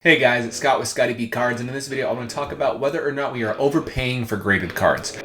Hey guys, it's Scott with Scottie Cards, and in this video I want to talk about whether or not we are overpaying for graded cards.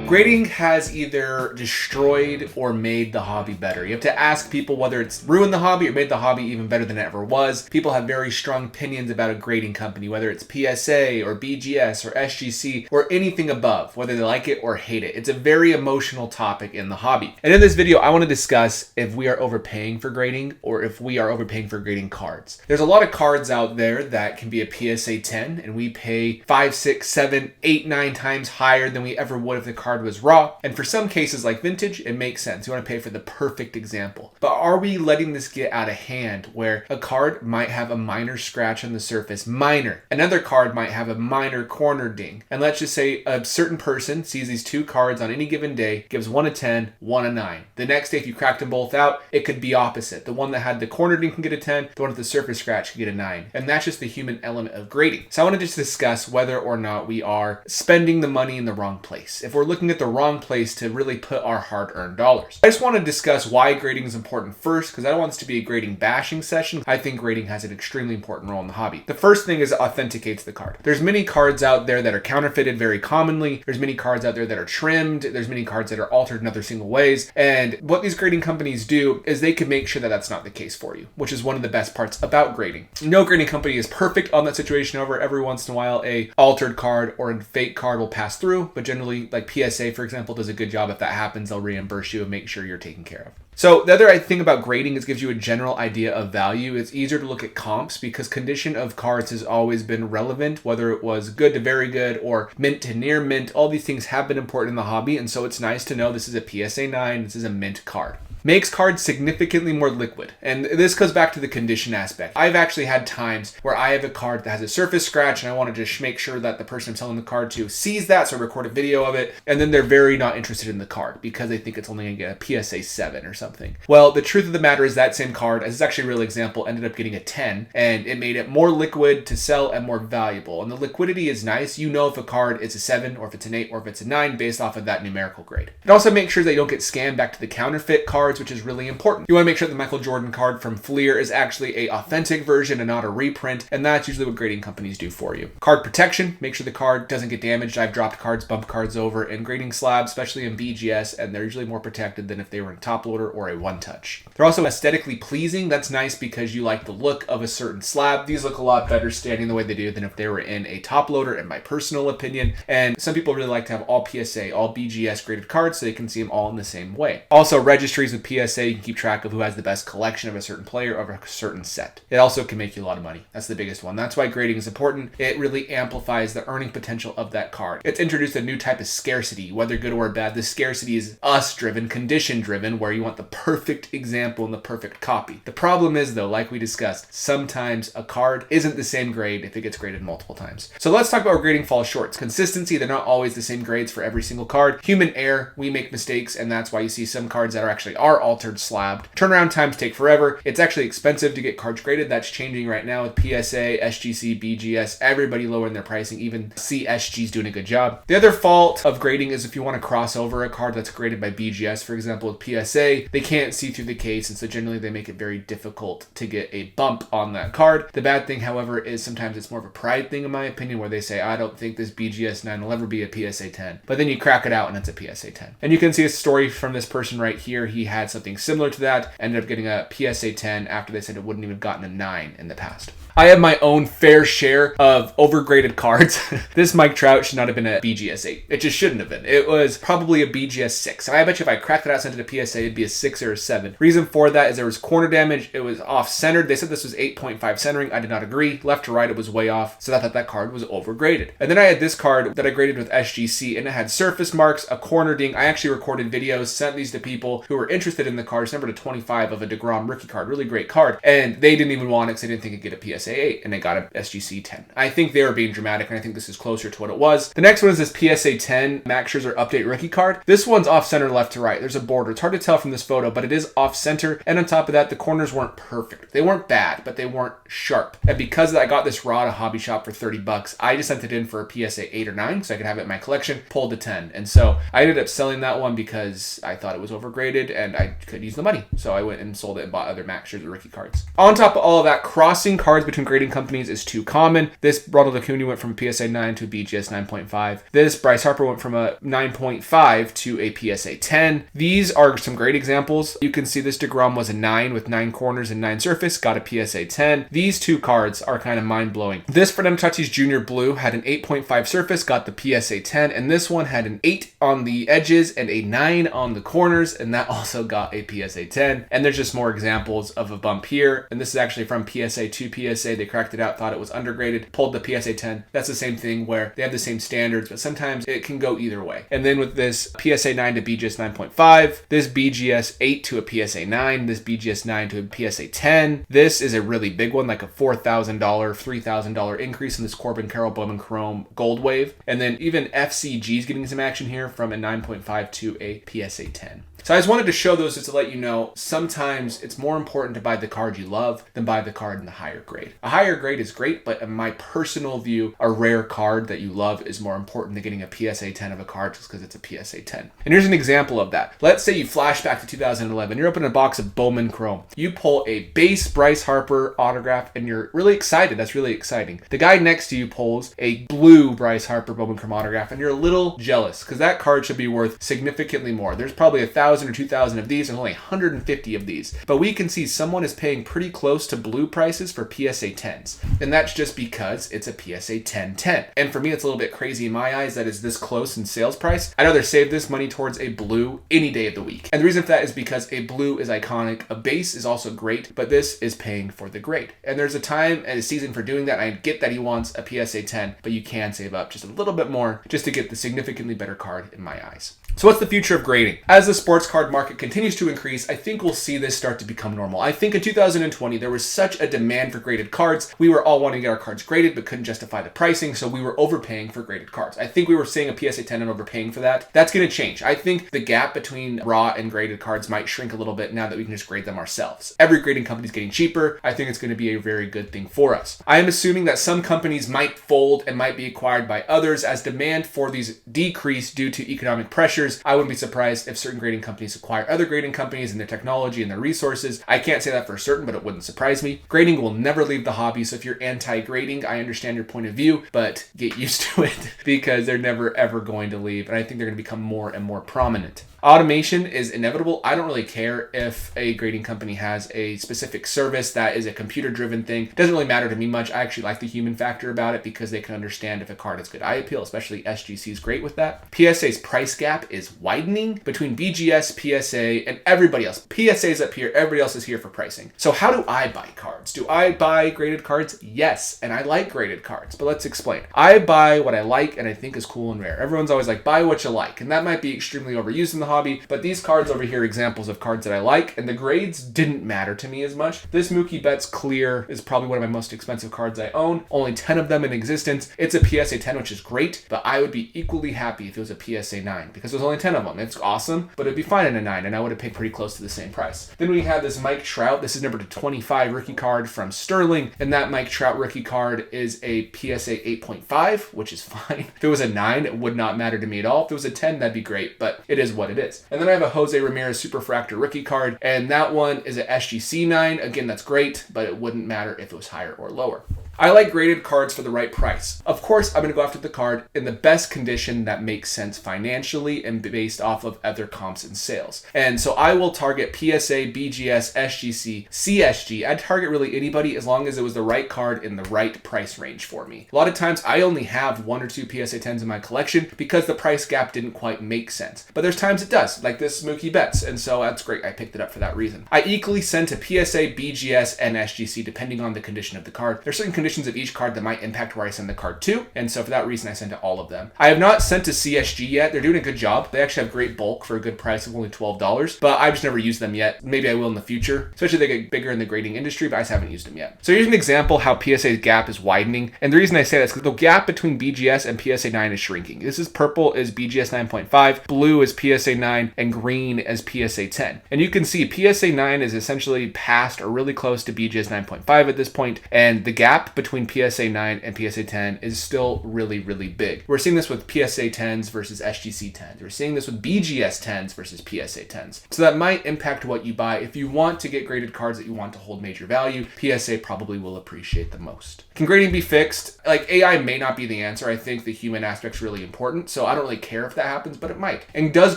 Grading has either destroyed or made the hobby better. You have to ask people whether it's ruined the hobby or made the hobby even better than it ever was. People have very strong opinions about a grading company, whether it's PSA or BGS or SGC or anything above, whether they like it or hate it. It's a very emotional topic in the hobby. And in this video, I want to discuss if we are overpaying for grading or if we are overpaying for grading cards. There's a lot of cards out there that can be a PSA 10 and we pay 5, 6, 7, 8, 9 times higher than we ever would if the card was raw. And for some cases like vintage, it makes sense. You want to pay for the perfect example. But are we letting this get out of hand where a card might have a minor scratch on the surface, minor. Another card might have a minor corner ding. And let's just say a certain person sees these two cards on any given day, gives one a 10, one a 9. The next day, if you cracked them both out, it could be opposite. The one that had the corner ding can get a 10, the one with the surface scratch can get a 9. And that's just the human element of grading. So I want to just discuss whether or not we are spending the money in the wrong place. If we're looking at the wrong place to really put our hard-earned dollars. I just want to discuss why grading is important first, because I don't want this to be a grading bashing session. I think grading has an extremely important role in the hobby. The first thing is it authenticates the card. There's many cards out there that are counterfeited very commonly. There's many cards out there that are trimmed. There's many cards that are altered in other single ways. And what these grading companies do is they can make sure that that's not the case for you, which is one of the best parts about grading. No grading company is perfect on that situation. Over every once in a while, a altered card or a fake card will pass through, but generally, like PSA, for example, does a good job. If that happens, they'll reimburse you and make sure you're taken care of. So the other thing about grading is it gives you a general idea of value. It's easier to look at comps because condition of cards has always been relevant, whether it was good to very good or mint to near mint. All these things have been important in the hobby, and so it's nice to know this is a PSA 9, this is a mint card. Makes cards significantly more liquid. And this goes back to the condition aspect. I've actually had times where I have a card that has a surface scratch and I want to just make sure that the person I'm selling the card to sees that, so I record a video of it, and then they're very not interested in the card because they think it's only going to get a PSA 7 or something. Well, the truth of the matter is that same card, as is actually a real example, ended up getting a 10, and it made it more liquid to sell and more valuable. And the liquidity is nice. You know if a card is a 7 or if it's an 8 or if it's a 9 based off of that numerical grade. It also makes sure that you don't get scammed back to the counterfeit cards, which is really important. You want to make sure the Michael Jordan card from Fleer is actually a authentic version and not a reprint, and that's usually what grading companies do for you. Card protection, make sure the card doesn't get damaged. I've dropped cards, bumped cards over in grading slabs, especially in BGS, and they're usually more protected than if they were in top loader or a one-touch. They're also aesthetically pleasing. That's nice because you like the look of a certain slab. These look a lot better standing the way they do than if they were in a top loader, in my personal opinion. And some people really like to have all PSA, all BGS graded cards so they can see them all in the same way. Also, registries with PSA, you can keep track of who has the best collection of a certain player of a certain set. It also can make you a lot of money. That's the biggest one. That's why grading is important. It really amplifies the earning potential of that card. It's introduced a new type of scarcity, whether good or bad. The scarcity is us-driven, condition-driven, where you want the perfect example and the perfect copy. The problem is, though, like we discussed, sometimes a card isn't the same grade if it gets graded multiple times. So let's talk about where grading falls short. Consistency, they're not always the same grades for every single card. Human error, we make mistakes, and that's why you see some cards that are altered slabbed. Turnaround times take forever. It's actually expensive to get cards graded. That's changing right now with PSA, SGC, BGS, everybody lowering their pricing. Even CSG's doing a good job. The other fault of grading is if you want to cross over a card that's graded by BGS, for example, with PSA, they can't see through the case, and so generally they make it very difficult to get a bump on that card. The bad thing, however, is sometimes it's more of a pride thing, in my opinion, where they say, I don't think this BGS 9 will ever be a PSA 10. But then you crack it out and it's a PSA 10. And you can see a story from this person right here. He had something similar to that, ended up getting a PSA 10 after they said it wouldn't even have gotten a 9 in the past. I have my own fair share of overgraded cards. This Mike Trout should not have been a BGS 8. It just shouldn't have been. It was probably a BGS 6. I bet you if I cracked it out, sent it to PSA, it'd be a 6 or a 7. Reason for that is there was corner damage. It was off-centered. They said this was 8.5 centering. I did not agree. Left to right, it was way off. So I thought that card was overgraded. And then I had this card that I graded with SGC, and it had surface marks, a corner ding. I actually recorded videos, sent these to people who were interested in the cards. Number to 25 of a DeGrom rookie card. Really great card. And they didn't even want it because they didn't think it'd get a PSA 8 and it got a SGC 10. I think they were being dramatic, and I think this is closer to what it was. The next one is this PSA 10 Max Scherzer Update rookie card. This one's off center left to right. There's a border. It's hard to tell from this photo, but it is off center. And on top of that, the corners weren't perfect. They weren't bad, but they weren't sharp. And because I got this raw at a hobby shop for 30 bucks, I just sent it in for a PSA 8 or 9 so I could have it in my collection, pulled a 10. And so I ended up selling that one because I thought it was overgraded and I could use the money. So I went and sold it and bought other Max Scherzer rookie cards. On top of all of that, crossing cards between grading companies is too common. This Ronald Acuna went from a PSA 9 to a BGS 9.5. This Bryce Harper went from a 9.5 to a PSA 10. These are some great examples. You can see this DeGrom was a 9 with 9 corners and 9 surface, got a PSA 10. These two cards are kind of mind-blowing. This Fernando Tatis Jr. Blue had an 8.5 surface, got the PSA 10, and this one had an 8 on the edges and a 9 on the corners, and that also got a PSA 10. And there's just more examples of a bump here, and this is actually from PSA to PSA. They cracked it out, thought it was undergraded, pulled the PSA 10. That's the same thing where they have the same standards, but sometimes it can go either way. And then with this PSA 9 to BGS 9.5, this BGS 8 to a PSA 9, this BGS 9 to a PSA 10. This is a really big one, like a $4,000, $3,000 increase in this Corbin Carroll Bowman Chrome Gold Wave. And then even FCG is getting some action here from a 9.5 to a PSA 10. So I just wanted to show those just to let you know, sometimes it's more important to buy the card you love than buy the card in the higher grade. A higher grade is great, but in my personal view, a rare card that you love is more important than getting a PSA 10 of a card just because it's a PSA 10. And here's an example of that. Let's say you flash back to 2011. You're opening a box of Bowman Chrome. You pull a base Bryce Harper autograph and you're really excited. That's really exciting. The guy next to you pulls a blue Bryce Harper Bowman Chrome autograph and you're a little jealous because that card should be worth significantly more. There's probably 1,000 or 2,000 of these and only 150 of these. But we can see someone is paying pretty close to blue prices for PSA 10s. And that's just because it's a PSA 10-10. And for me, it's a little bit crazy in my eyes that it's this close in sales price. I'd rather save this money towards a blue any day of the week. And the reason for that is because a blue is iconic. A base is also great, but this is paying for the grade. And there's a time and a season for doing that. I get that he wants a PSA 10, but you can save up just a little bit more just to get the significantly better card in my eyes. So what's the future of grading? As the sports card market continues to increase, I think we'll see this start to become normal. I think in 2020, there was such a demand for graded cards. We were all wanting to get our cards graded, but couldn't justify the pricing, so we were overpaying for graded cards. I think we were seeing a PSA 10 and overpaying for that. That's going to change. I think the gap between raw and graded cards might shrink a little bit now that we can just grade them ourselves. Every grading company is getting cheaper. I think it's going to be a very good thing for us. I am assuming that some companies might fold and might be acquired by others as demand for these decrease due to economic pressures. I wouldn't be surprised if certain grading companies acquire other grading companies and their technology and their resources. I can't say that for certain, but it wouldn't surprise me. Grading will never leave the hobby, so if you're anti-grading, I understand your point of view, but get used to it because they're never ever going to leave, and I think they're going to become more and more prominent. Automation is inevitable. I don't really care if a grading company has a specific service that is a computer-driven thing. It doesn't really matter to me much. I actually like the human factor about it because they can understand if a card has good eye appeal, especially SGC is great with that. PSA's price gap is widening between BGS, PSA, and everybody else. PSA's up here, everybody else is here for pricing. So how do I buy cards? Do I buy graded cards? Yes, and I like graded cards, but let's explain. I buy what I like and I think is cool and rare. Everyone's always like, buy what you like, and that might be extremely overused in the hobby, but these cards over here are examples of cards that I like, and the grades didn't matter to me as much. This Mookie Betts Clear is probably one of my most expensive cards I own. Only 10 of them in existence. It's a PSA 10, which is great, but I would be equally happy if it was a PSA 9 because there's only 10 of them. It's awesome, but it'd be fine in a 9, and I would have paid pretty close to the same price. Then we have this Mike Trout. This is number 25 rookie card from Sterling, and that Mike Trout rookie card is a PSA 8.5, which is fine. If it was a 9, it would not matter to me at all. If it was a 10, that'd be great, but it is what it is. And then I have a Jose Ramirez Superfractor rookie card, and that one is an SGC 9. Again, that's great, but it wouldn't matter if it was higher or lower. I like graded cards for the right price. Of course, I'm going to go after the card in the best condition that makes sense financially and based off of other comps and sales. And so I will target PSA, BGS, SGC, CSG. I'd target really anybody as long as it was the right card in the right price range for me. A lot of times I only have 1 or 2 PSA 10s in my collection because the price gap didn't quite make sense. But there's times it does, like this Mookie Betts, and so that's great. I picked it up for that reason. I equally sent to PSA, BGS, and SGC depending on the condition of the card. There's certain conditions of each card that might impact where I send the card to, and so for that reason, I send to all of them. I have not sent to CSG yet. They're doing a good job. They actually have great bulk for a good price of only $12, but I've just never used them yet. Maybe I will in the future, especially if they get bigger in the grading industry, but I just haven't used them yet. So here's an example how PSA's gap is widening, and the reason I say that is because the gap between BGS and PSA 9 is shrinking. This is purple is BGS 9.5, blue is PSA 9, and green is PSA 10. And you can see PSA 9 is essentially past or really close to BGS 9.5 at this point, and the gap between PSA 9 and PSA 10 is still really, really big. We're seeing this with PSA 10s versus SGC 10s. We're seeing this with BGS 10s versus PSA 10s. So that might impact what you buy. If you want to get graded cards that you want to hold major value, PSA probably will appreciate the most. Can grading be fixed? Like, AI may not be the answer. I think the human aspect's really important, so I don't really care if that happens, but it might. And does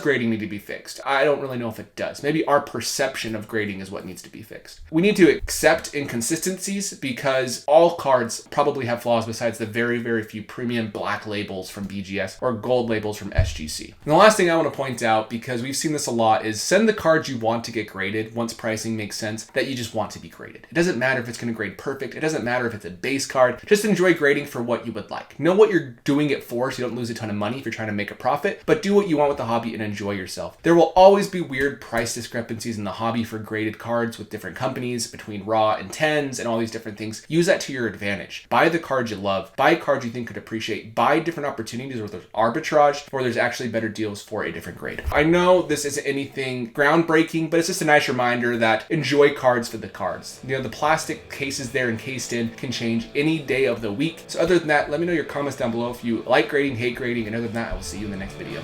grading need to be fixed? I don't really know if it does. Maybe our perception of grading is what needs to be fixed. We need to accept inconsistencies because all cards probably have flaws besides the very, very few premium black labels from BGS or gold labels from SGC. And the last thing I want to point out, because we've seen this a lot, is send the cards you want to get graded once pricing makes sense, that you just want to be graded. It doesn't matter if it's going to grade perfect. It doesn't matter if it's a base card. Just enjoy grading for what you would like. Know what you're doing it for so you don't lose a ton of money if you're trying to make a profit, but do what you want with the hobby and enjoy yourself. There will always be weird price discrepancies in the hobby for graded cards with different companies between raw and 10s and all these different things. Use that to your advantage. Buy the cards you love. Buy cards you think could appreciate. Buy different opportunities where there's arbitrage or there's actually better deals for a different grade. I know this isn't anything groundbreaking, but it's just a nice reminder that enjoy cards for the cards. You know, the plastic cases they're encased in can change any day of the week. So other than that, let me know your comments down below if you like grading, hate grading, and other than that, I will see you in the next video.